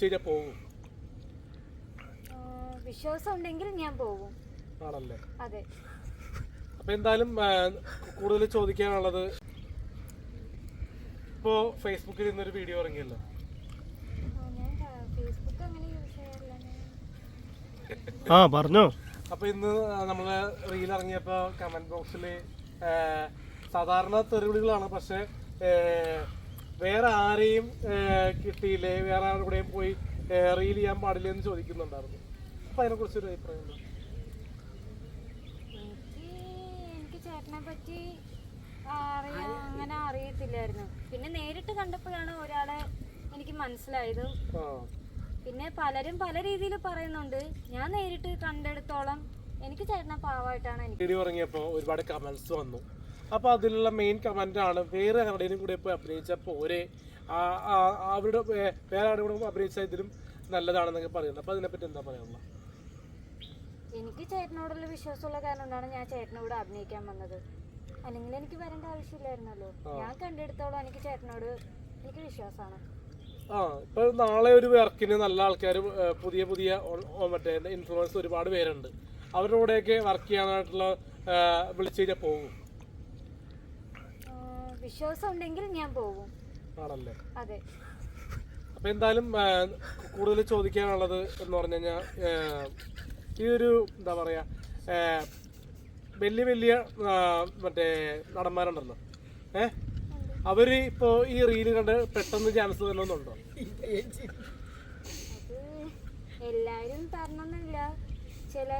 വിളിച്ചു കഴിഞ്ഞാൽ പോകും? വിശ്വാസം ഉണ്ടെങ്കിൽ ഞാൻ പോകും. ആണല്ലേ? അതെ. അപ്പൊ എന്തായാലും കൂടുതൽ ചോദിക്കാനുള്ളത്, ഇപ്പോ ഫേസ്ബുക്കിൽ ഇന്നൊരു വീഡിയോ ഇറങ്ങിയല്ലോ. ഫേസ്ബുക്ക് അങ്ങനെ യൂസ് ചെയ്യാറില്ല. പറഞ്ഞോ. അപ്പൊ ഇന്ന് നമ്മള് റീൽ ഇറങ്ങിയപ്പോ കമന്റ് ബോക്സില് സാധാരണ തെറിവിളികളാണ്, പക്ഷെ വേറെ ആരെയും കിട്ടിയില്ലേ, വേറെ ആരുടെയും പോയി റീൽ ചെയ്യാൻ പാടില്ല എന്ന് ചോദിക്കുന്നുണ്ടായിരുന്നു. അപ്പൊ അതിനെ കുറിച്ചൊരു അഭിപ്രായം എന്താ? എനിക്ക് ചേട്ടനെ പറ്റി അങ്ങനെ അറിയത്തില്ലായിരുന്നു. പിന്നെ നേരിട്ട് കണ്ടപ്പോഴാണ് ഒരാളെ എനിക്ക് മനസ്സിലായത്. പിന്നെ പലരും പല രീതിയിൽ പറയുന്നുണ്ട്. ഞാൻ നേരിട്ട് കണ്ടെടുത്തോളം എനിക്ക് ചേട്ടനെ പാവമായിട്ടാണ്. വീഡിയോ ഇറങ്ങിയപ്പോൾ ഒരുപാട് കമന്റ്സ് വന്നു. അപ്പൊ അതിലുള്ള മെയിൻ കമന്റ് ആണ്, വേറെ ആരുടെയും കൂടെ പോയി അഭിനയിച്ചപ്പോൾ അവരുടെ വേറെ ആരുടെ കൂടെ അഭിനയിച്ച ഇതിലും നല്ലതാണെന്നൊക്കെ പറയുന്നത്. അപ്പൊ അതിനെപ്പറ്റി എന്താ പറയാനുള്ളത്? എനിക്ക് ചേട്ടനോടുള്ള വിശ്വാസമുള്ള കാരണം കൊണ്ടാണ് ഞാൻ ചേട്ടനോട് അഭിനയിക്കാൻ വന്നത്. അല്ലെങ്കിൽ എനിക്ക് വരേണ്ട ആവശ്യമില്ലായിരുന്നല്ലോ. ഞാൻ കണ്ടെടുത്തോളം എനിക്ക് ചേട്ടനോട് എനിക്ക് വിശ്വാസമാണ്. ഇപ്പൊ നാളെ ഒരു വർക്കിന് നല്ല ആൾക്കാർ, പുതിയ പുതിയ മറ്റേ ഇൻഫ്ലുവൻസ് ഒരുപാട് പേരുണ്ട്. അവരുടെ കൂടെയൊക്കെ വർക്ക് ചെയ്യാനായിട്ടുള്ള വിളിച്ചു കഴിഞ്ഞാൽ പോകും? വിശ്വാസം ഉണ്ടെങ്കിൽ ഞാൻ പോകും. ആണല്ലേ? അതെ. അപ്പൊ എന്തായാലും കൂടുതൽ ചോദിക്കാനുള്ളത് എന്ന് പറഞ്ഞു കഴിഞ്ഞാൽ, ഈ ഒരു എന്താ പറയാ, വലിയ വലിയ മറ്റേ നടന്മാരുണ്ടല്ലോ, അവര് ഇപ്പോ ഈ റീല് കണ്ട് പെട്ടെന്ന് ചാൻസ് തരുന്നുണ്ടോ? എല്ലാരും തരണമെന്നില്ല.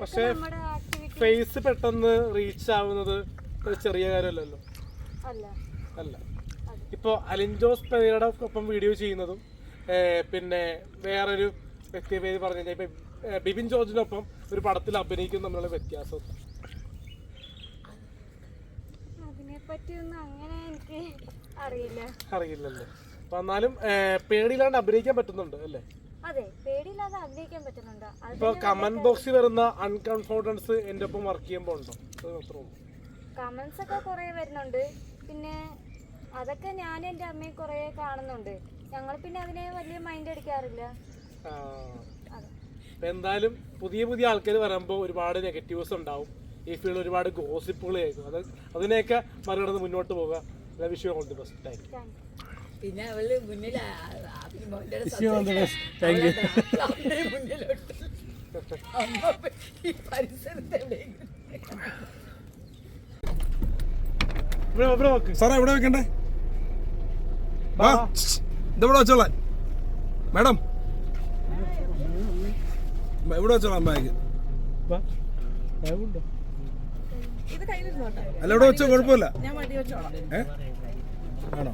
പക്ഷെ ഫേസ് പെട്ടെന്ന് റീച്ച് ആവുന്നത് ചെറിയ കാര്യമല്ലല്ലോ. അല്ല. ഇപ്പൊ അലിൻ ജോസ് പെരേരയുടെ ഒപ്പം വീഡിയോ ചെയ്യുന്നതും പിന്നെ വേറൊരു വ്യക്തിയെ പേര് പറഞ്ഞു കഴിഞ്ഞാൽ ഇപ്പൊ ബിബിൻ ജോർജിനൊപ്പം ഒരു പടത്തിൽ അഭിനയിക്കുന്ന തമ്മിലുള്ള വ്യത്യാസം അതിനെപ്പറ്റിയൊന്നും അങ്ങനെ എനിക്ക് അറിയില്ലല്ലോ. അപ്പൊ എന്നാലും പേടിയില്ലാണ്ട് അഭിനയിക്കാൻ പറ്റുന്നുണ്ട് അല്ലേ? അതെ, പേടിയില്ലാതെ അഭിനയിക്കാൻ പറ്റുന്നുണ്ട്. ഇപ്പൊ കമന്റ് ബോക്സിൽ വരുന്ന അൺകോൺഫിഡൻസ് എന്റെ ഒപ്പം വർക്ക് ചെയ്യുമ്പോ ഉണ്ടോ? കമന്റ്സ് ഒക്കെ കുറെ വരുന്നുണ്ട്. പിന്നെ അതൊക്കെ ഞാൻ എന്റെ അമ്മയെ കുറെ കാണുന്നുണ്ട്. ഞങ്ങൾ പിന്നെ അതിനെ വലിയ മൈൻഡ് അടിക്കാറില്ല. എന്തായാലും പുതിയ പുതിയ ആൾക്കാർ വരുമ്പോൾ ഒരുപാട് നെഗറ്റീവ്സ് ഉണ്ടാവും. ഈ ഫീൽഡ് ഒരുപാട് ഗോസിപ്പുകൾ കേൾക്കും. അതിനെയൊക്കെ മറികടന്ന് മുന്നോട്ട് പോവുക. വിഷയം ഓൾ ദി ബെസ്റ്റ്. പിന്നെ അവള് മുന്നിൽ സാറേ എവിടെ വെക്കണ്ടേ? ഇതെവിടെ വെച്ചോളാൻ മാഡം? എവിടെ വെച്ചോളാം ബാഗ്? അല്ല ഇവിടെ വെച്ചോ, കുഴപ്പമില്ല. ആണോ?